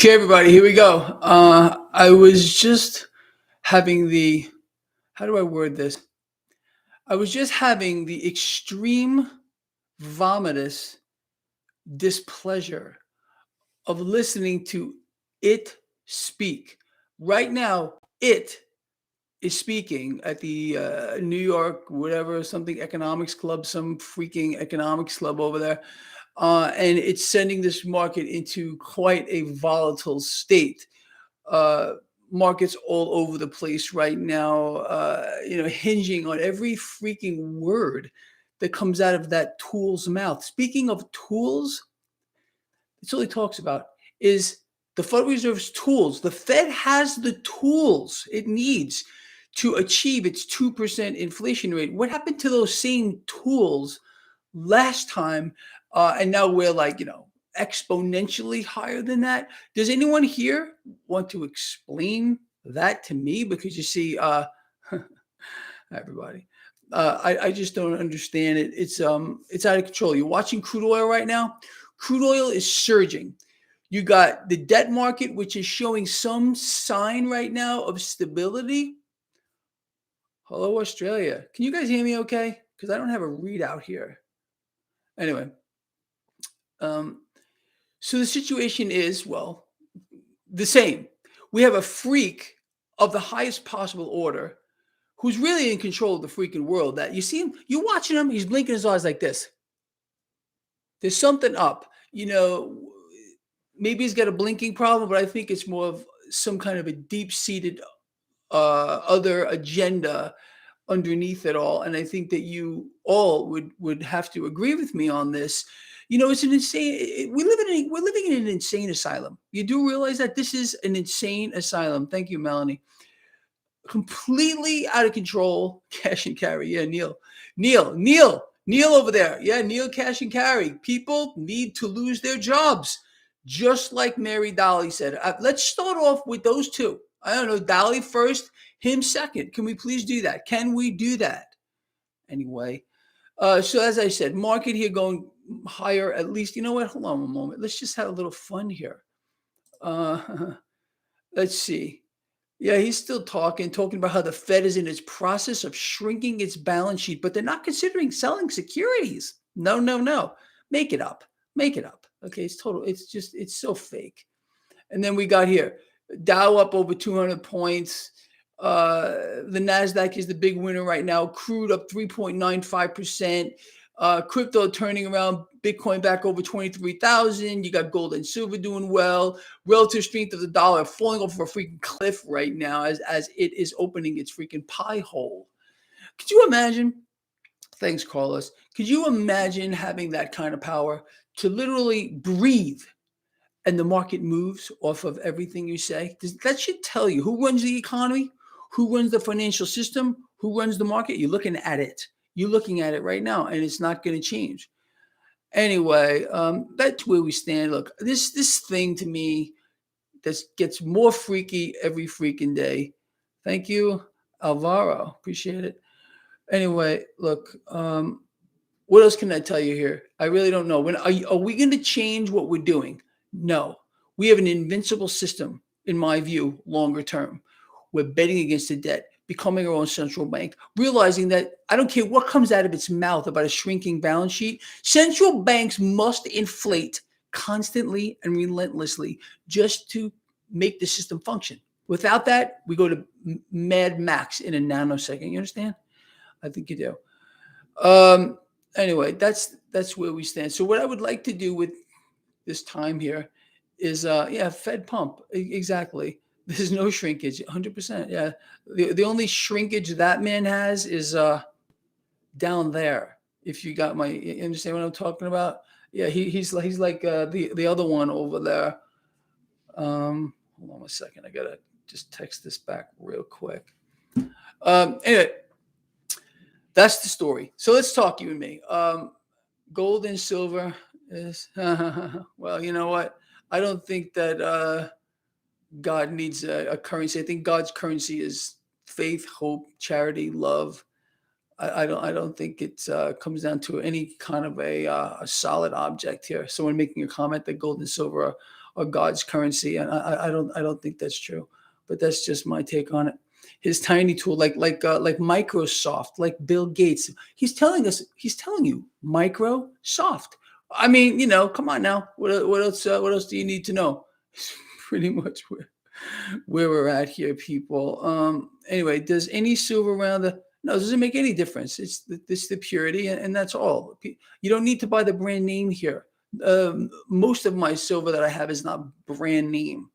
Okay, everybody, here we go. I was just having how do I word this? I was just having the extreme vomitous displeasure of listening to it speak. Right now, it is speaking at the New York, whatever, something economics club, some freaking economics club over there. And it's sending this market into quite a volatile state. uh, Markets all over the place right now, hinging on every freaking word that comes out of that tool's mouth. Speaking of tools, that's all he talks about is the Federal Reserve's tools. The Fed has the tools it needs to achieve its 2% inflation rate. What happened to those same tools last time? And now we're like, exponentially higher than that. Does anyone here want to explain that to me? Because you see, everybody, I just don't understand it. It's out of control. You're watching crude oil right now. Crude oil is surging. You got the debt market, which is showing some sign right now of stability. Hello, Australia. Can you guys hear me okay? Because I don't have a readout here. Anyway, um, so the situation is, well, the same. We have a freak of the highest possible order who's really in control of the freaking world. That you see him, you're watching him, he's blinking his eyes like this. There's something up. Maybe he's got a blinking problem, but I think it's more of some kind of a deep-seated other agenda underneath it all. And I think that you all would have to agree with me on this. It's an insane. We're living in an insane asylum. You do realize that this is an insane asylum. Thank you, Melanie. Completely out of control. Cash and carry. Yeah, Neil over there. Yeah, Neil, cash and carry. People need to lose their jobs, just like Mary Dolly said. Let's start off with those two. I don't know, Dolly first, him second. Can we please do that? Can we do that? Anyway, so as I said, market here going higher at least. You know what? Hold on one moment. Let's just have a little fun here. Let's see. Yeah, he's still talking about how the Fed is in its process of shrinking its balance sheet, but they're not considering selling securities. No, no, no. Make it up. Make it up. Okay, it's total. It's so fake. And then we got here, Dow up over 200 points. The NASDAQ is the big winner right now. Crude up 3.95%. Crypto turning around. Bitcoin back over 23,000. You got gold and silver doing well. Relative strength of the dollar falling off of a freaking cliff right now as it is opening its freaking pie hole. Could you imagine? Thanks, Carlos. Could you imagine having that kind of power to literally breathe and the market moves off of everything you say? That should tell you who runs the economy, who runs the financial system, who runs the market. You're looking at it. You're looking at it right now, and it's not going to change. Anyway, that's where we stand. Look, this thing to me, this gets more freaky every freaking day. Thank you, Alvaro. Appreciate it. Anyway, look, what else can I tell you here? I really don't know. Are we going to change what we're doing? No. We have an invincible system, in my view, longer term. We're betting against the debt, becoming our own central bank, realizing that I don't care what comes out of its mouth about a shrinking balance sheet. Central banks must inflate constantly and relentlessly just to make the system function. Without that, we go to Mad Max in a nanosecond. You understand? I think you do. Anyway, that's where we stand. So what I would like to do with this time here is, Fed pump. Exactly. There's no shrinkage, 100%. Yeah. The only shrinkage that man has is down there. If you got you understand what I'm talking about? Yeah, he's like the other one over there. Hold on a second. I gotta just text this back real quick. Anyway, that's the story. So let's talk, you and me. Gold and silver is well, you know what? I don't think that God needs a currency. I think God's currency is faith, hope, charity, love. I don't think it comes down to any kind of a solid object here. Someone making a comment that gold and silver are God's currency, and I don't think that's true. But that's just my take on it. His tiny tool, like Microsoft, like Bill Gates, he's telling you Microsoft. I mean, come on now. What else do you need to know? It's pretty much where we're at here, people. Anyway, does any silver around the no, it doesn't make any difference. It's the purity, and that's all. You don't need to buy the brand name here. Most of my silver that I have is not brand name.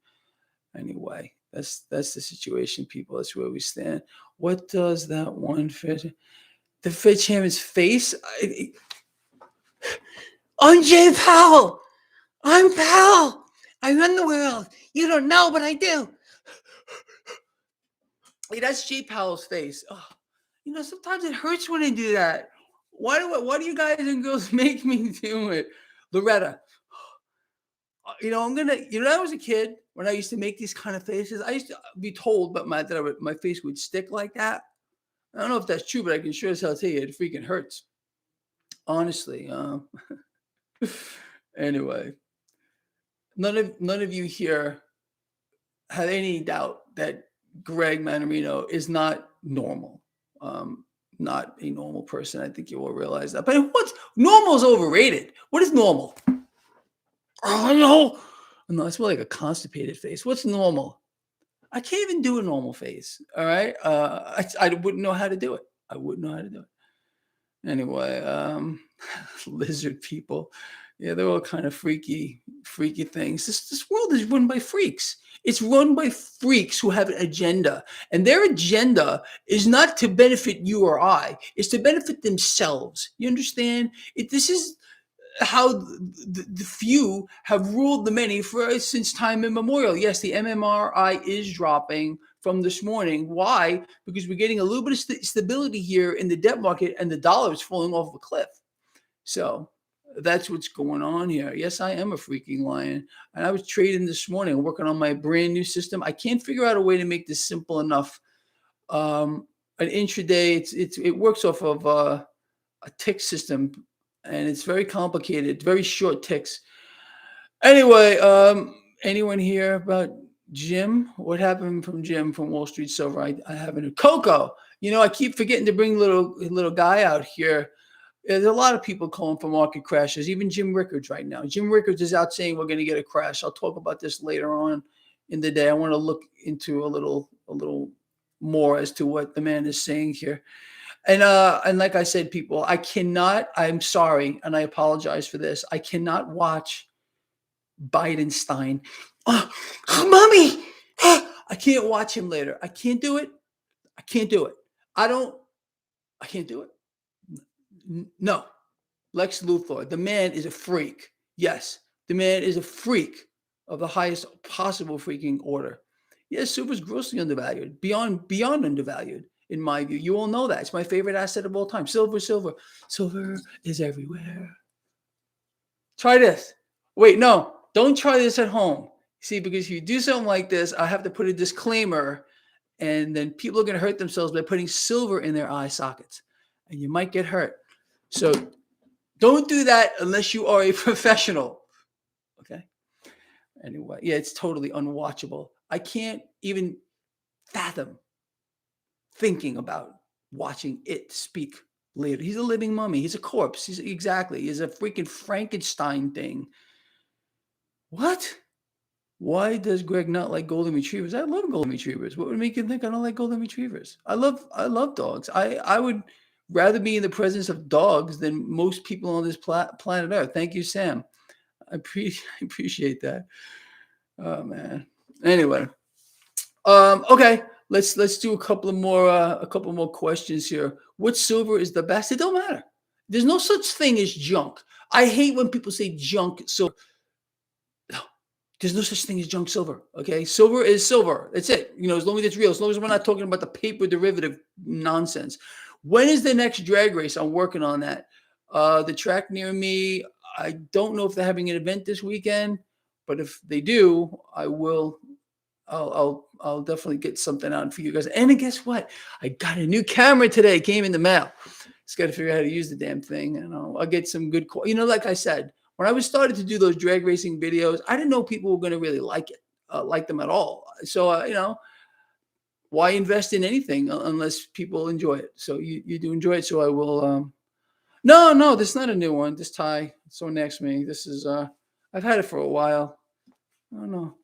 Anyway, that's the situation, people. That's where we stand. What does that one fit? The Fed chairman's face? I'm Jay Powell. I'm Powell. I run the world. You don't know, but I do. Hey, that's Jay Powell's face. Oh, sometimes it hurts when I do that. Why do you guys and girls make me do it? Loretta, I'm gonna. When I was a kid, when I used to make these kind of faces, I used to be told, but my face would stick like that. I don't know if that's true, but I can sure as hell tell you it freaking hurts. Honestly. Anyway, none of you here have any doubt that Greg Mannarino is not normal. Not a normal person. I think you will realize that. But what's normal is overrated. What is normal? Oh no. No, it's more like a constipated face. What's normal? I can't even do a normal face. All right. I wouldn't know how to do it. I wouldn't know how to do it. Anyway, lizard people. Yeah, they're all kind of freaky things. This world is run by freaks. It's run by freaks who have an agenda. And their agenda is not to benefit you or I. It's to benefit themselves. You understand? This is how the few have ruled the many since time immemorial. Yes, the MMRI is dropping from this morning. Why? Because we're getting a little bit of stability here in the debt market, and the dollar is falling off a cliff. So that's what's going on here. Yes, I am a freaking lion. And I was trading this morning, working on my brand new system. I can't figure out a way to make this simple enough. An intraday, it works off of a tick system, and it's very complicated, very short ticks. Anyway, anyone here about Jim? What happened from Jim from Wall Street Silver? I haven't. Coco, I keep forgetting to bring little guy out here. There's a lot of people calling for market crashes, even Jim Rickards right now. Jim Rickards is out saying we're going to get a crash. I'll talk about this later on in the day. I want to look into a little more as to what the man is saying here. And like I said, people, I'm sorry, and I apologize for this. I cannot watch Bidenstein. Oh, mommy, I can't watch him later. I can't do it. I can't do it. I can't do it. No. Lex Luthor, the man is a freak. Yes, the man is a freak of the highest possible freaking order. Yes, silver's grossly undervalued, beyond undervalued, in my view. You all know that. It's my favorite asset of all time. Silver. Silver is everywhere. Try this. Wait, no, don't try this at home. See, because if you do something like this, I have to put a disclaimer, and then people are going to hurt themselves by putting silver in their eye sockets, and you might get hurt. So don't do that unless you are a professional. Okay. Anyway, yeah, it's totally unwatchable. I can't even fathom thinking about watching it speak later. He's a living mummy. He's a corpse. He's a freaking Frankenstein thing. What? Why does Greg not like golden retrievers? I love golden retrievers. What would make you think I don't like golden retrievers? I love dogs. I would rather be in the presence of dogs than most people on this planet Earth. Thank you, Sam. I appreciate that. Oh man. Anyway, okay. Let's do a couple more questions here. What silver is the best? It don't matter. There's no such thing as junk. I hate when people say junk silver. No, there's no such thing as junk silver. Okay, silver is silver. That's it. As long as it's real. As long as we're not talking about the paper derivative nonsense. When is the next drag race? I'm working on that. The track near me, I don't know if they're having an event this weekend, but if they do, I'll definitely get something out for you guys. And guess what? I got a new camera today. It came in the mail. Just got to figure out how to use the damn thing. And I'll get some good, like I said, When I was started to do those drag racing videos, I didn't know people were going to really like it, like them at all. So, why invest in anything unless people enjoy it? So you do enjoy it. So I will, no, no, this is not a new one. This tie, so next me. This is, I've had it for a while. I don't know.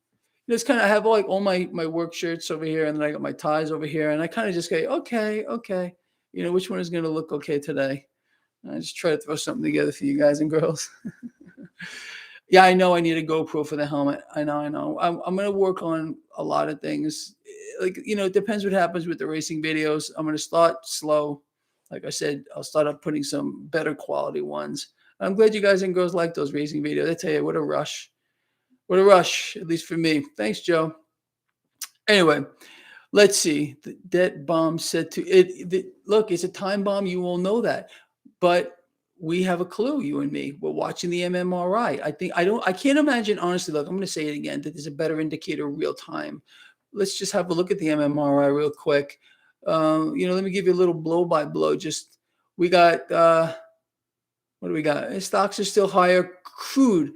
Just kind of have like all my work shirts over here, and then I got my ties over here, and I kind of just go, okay, okay, which one is going to look okay today? And I just try to throw something together for you guys and girls. Yeah, I know I need a GoPro for the helmet. I know, I know. I'm gonna work on a lot of things. Like, it depends what happens with the racing videos. I'm gonna start slow. Like I said, I'll start up putting some better quality ones. I'm glad you guys and girls like those racing videos. I tell you, what a rush. What a rush, at least for me. Thanks, Joe. Anyway, let's see. The debt bomb said to it. Look, it's a time bomb. You will know that, but we have a clue. You and me. We're watching the MMRI. I can't imagine honestly. Look, I'm going to say it again. That there's a better indicator real time. Let's just have a look at the MMRI real quick. Let me give you a little blow by blow. Just we got. What do we got? Stocks are still higher. Crude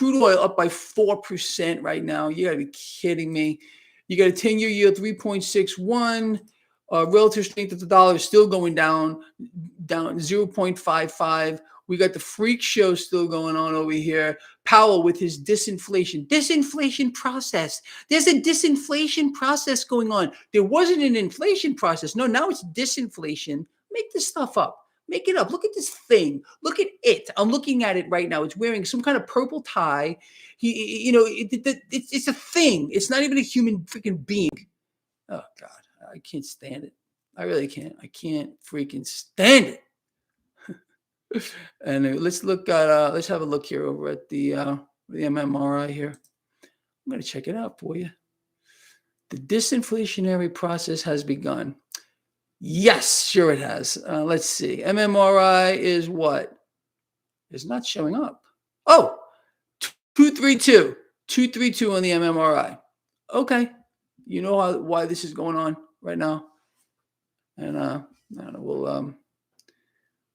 oil up by 4% right now. You got to be kidding me. You got a 10-year yield 3.61. Relative strength of the dollar is still going down 0.55. We got the freak show still going on over here. Powell with his disinflation process. There's a disinflation process going on. There wasn't an inflation process. No, now it's disinflation. Make this stuff up. Make it up. Look at this thing. Look at it. I'm looking at it right now. It's wearing some kind of purple tie. It's a thing. It's not even a human freaking being. Oh God, I can't stand it. I really can't. I can't freaking stand it. And let's look at. Let's have a look here over at the MMRI here. I'm going to check it out for you. The disinflationary process has begun. Yes, sure it has. Let's see. MMRI is what? It's not showing up. Oh, 232. 232 on the MMRI. Okay. You know why this is going on right now. And I don't know,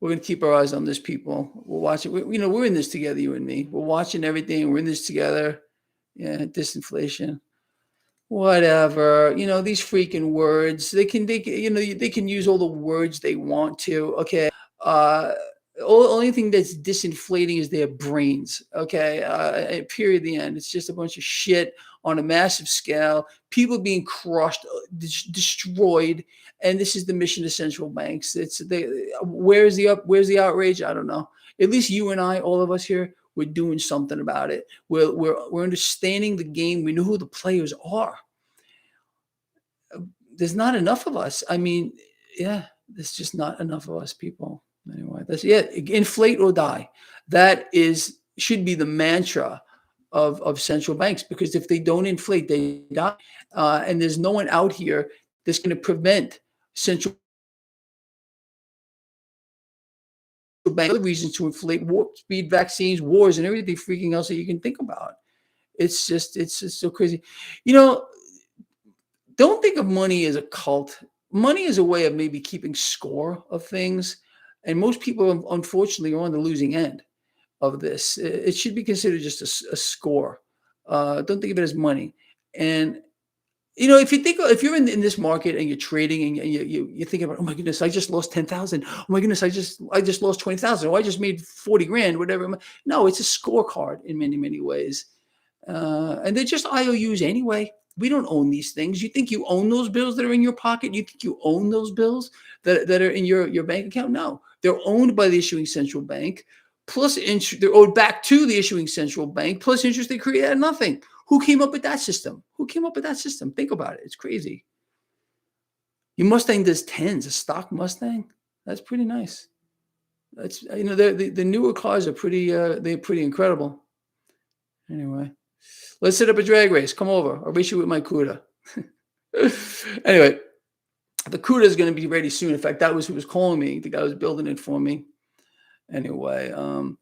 we're going to keep our eyes on this, people. We'll watch it. We're in this together, you and me. We're watching everything. We're in this together. Yeah, disinflation. Whatever, these freaking words, they can use all the words they want to. Okay. Only thing that's disinflating is their brains. Okay. Period. The end. It's just a bunch of shit on a massive scale, people being crushed, destroyed. And this is the mission of central banks. Where's the outrage? I don't know. At least you and I, all of us here, we're doing something about it. We're understanding the game. We know who the players are. There's not enough of us. I mean, yeah, there's just not enough of us, people. Anyway, that's inflate or die. That should be the mantra of central banks, because if they don't inflate, they die. And there's no one out here that's going to prevent central bank other reasons to inflate warp speed vaccines, wars, and everything freaking else that you can think about. It's just so crazy. Don't think of money as a cult. Money is a way of maybe keeping score of things. And most people, unfortunately, are on the losing end of this. It should be considered just a score. Don't think of it as money. And if you're in this market and you're trading and you're thinking about, oh my goodness, I just lost 10,000. Oh my goodness, I just lost 20,000. Oh, I just made 40 grand, whatever. No, it's a scorecard in many, many ways. And they're just IOUs anyway. We don't own these things. You think you own those bills that are in your pocket? You think you own those bills that are in your bank account? No, they're owned by the issuing central bank. Plus interest, they're owed back to the issuing central bank. Plus interest they create out of nothing. Who came up with that system? Think about it. It's crazy. Your Mustang does tens. A stock Mustang, that's pretty nice. That's the newer cars are they're pretty incredible. Anyway, let's set up a drag race. Come over. I'll race you with my CUDA. Anyway, the CUDA is going to be ready soon. In fact, that was who was calling me. The guy was building it for me. Anyway, all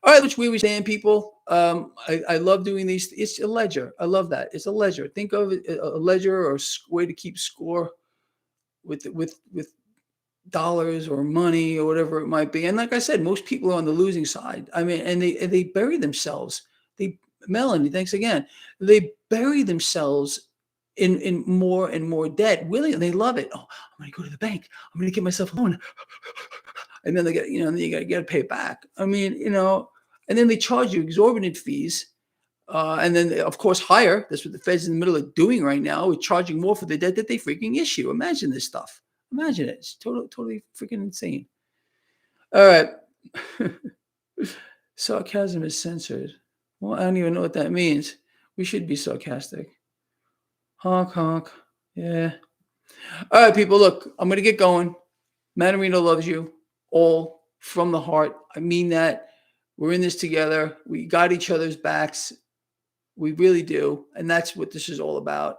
right, which way we stand, people. I love doing these. It's a ledger. I love that. It's a ledger. Think of it a ledger or a way to keep score with dollars or money or whatever it might be. And like I said, most people are on the losing side. I mean, and they bury themselves. They Melanie, thanks again. They bury themselves in more and more debt. Really, and they love it. Oh, I'm gonna go to the bank. I'm gonna get myself a loan. And then they get, then you gotta pay it back. I mean, and then they charge you exorbitant fees. And then, of course, higher. That's what the Fed's in the middle of doing right now. We're charging more for the debt that they freaking issue. Imagine this stuff. Imagine it. It's totally freaking insane. All right. Sarcasm is censored. Well, I don't even know what that means. We should be sarcastic. Honk, honk. Yeah. All right, people. Look, I'm going to get going. Mannarino loves you all from the heart. I mean that. We're in this together. We got each other's backs. We really do, and that's what this is all about.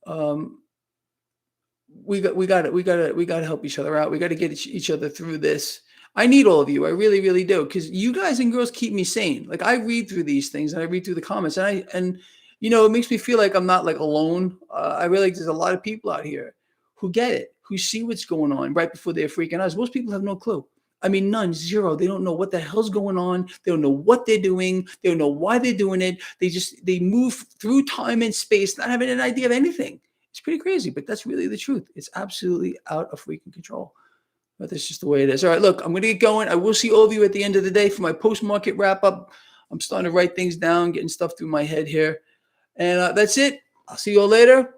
We got to help each other out. We got to get each other through this. I need all of you. I really, really do, because you guys and girls keep me sane. Like, I read through these things and I read through the comments, and it makes me feel like I'm not like alone. I realize there's a lot of people out here who get it, who see what's going on right before they're freaking out. Most people have no clue. I mean, none, zero. They don't know what the hell's going on. They don't know what they're doing. They don't know why they're doing it. They move through time and space, not having an idea of anything. It's pretty crazy, but that's really the truth. It's absolutely out of freaking control. But that's just the way it is. All right, look, I'm going to get going. I will see all of you at the end of the day for my post-market wrap-up. I'm starting to write things down, getting stuff through my head here. And that's it. I'll see you all later.